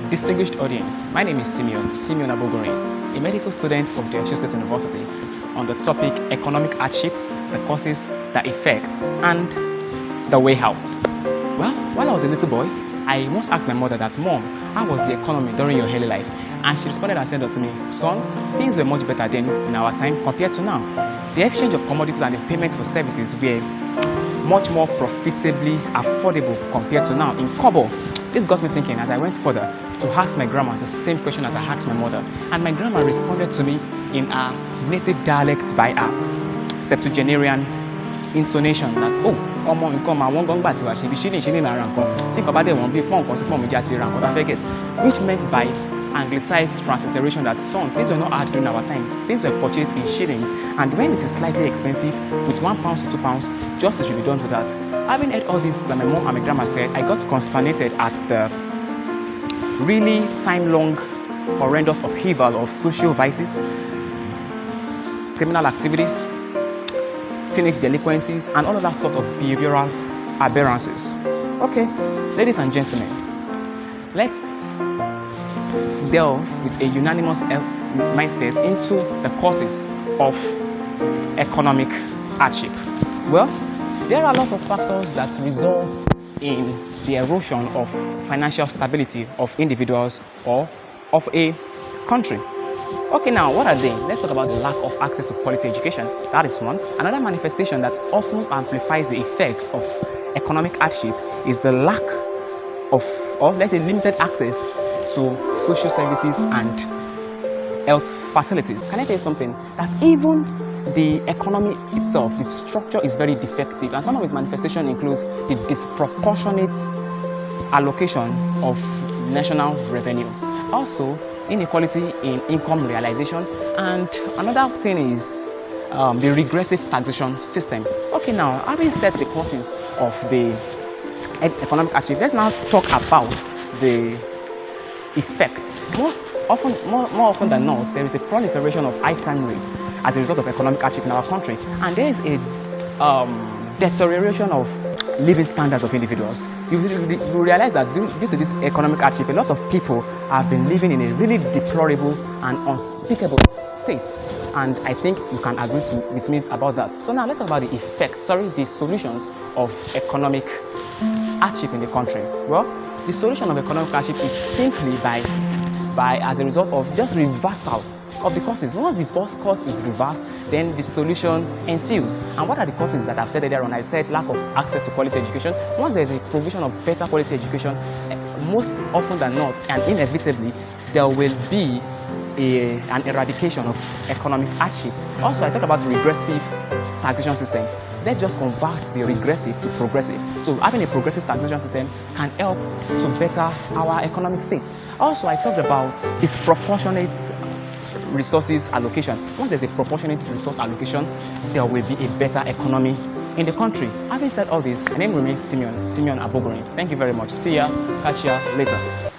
Distinguished audience, my name is Simeon Abogorin, a medical student from the State University, on the topic economic hardship, the causes, the effects, and the way out. Well, while I was a little boy, I once asked my mother that, "Mom, how was the economy during your early life?" And she responded and said to me, "Son, things were much better then in our time compared to now. The exchange of commodities and the payment for services were much more profitably affordable compared to now in Kobo." This got me thinking as I went further to ask my grandma the same question as I asked my mother, and my grandma responded to me in her native dialect by her septuagenarian intonation that, "Oh, ọmọ nǹkan máa wọ́n gbọ́ngbà tiwa ṣe bí ṣílìn ara nǹkan tí nǹkan bá dẹ̀ wọ́n bí pọ́n nǹkan sí pọ́n méjì àti ra nǹkan tá a fẹ́ get," which meant by anglicized transliteration that, "Son, things were not hard during our time. Things were purchased in shillings, and when it is slightly expensive, with £1 to £2, justice should be done to that." Having heard all this that my mom and my grandma said, I got consternated at the really time-long, horrendous upheaval of social vices, criminal activities, teenage delinquencies, and all of that sort of behavioral aberrances. Okay, ladies and gentlemen, let's delve with a unanimous mindset into the causes of economic hardship. Well, there are a lot of factors that result in the erosion of financial stability of individuals or of a country. Okay, now what are they? Let's talk about the lack of access to quality education. That is one. Another manifestation that often amplifies the effect of economic hardship is the lack of, or let's say, limited access to social services and health facilities. Can I tell you something? That even the economy itself, the structure is very defective, and some of its manifestation includes the disproportionate allocation of national revenue. Also, inequality in income realization, and another thing is the regressive taxation system. Okay, now having set the causes of the economic hardship, let's now talk about the effects. More often than not, there is a proliferation of high crime rates as a result of economic hardship in our country, and there is a deterioration of living standards of individuals. You realize that due to this economic hardship, a lot of people have been living in a really deplorable and unspeakable state, and I think you can agree with me about that. So now let's talk about the solutions of economic hardship in the country. Well, the solution of economic hardship is simply by as a result of just reversal of the causes. Once the cause is reversed, then the solution ensues. And what are the causes that I've said earlier on? I said lack of access to quality education. Once there is a provision of better quality education, most often than not, and inevitably, there will be an eradication of economic hardship. Also, I talked about the regressive taxation system. Let's just convert the regressive to progressive. So having a progressive taxation system can help to better our economic state. Also, I talked about disproportionate resources allocation. Once there's a proportionate resource allocation, there will be a better economy in the country. Having said all this, my name remains Simeon Abogorin. Thank you very much. See ya. Catch ya later.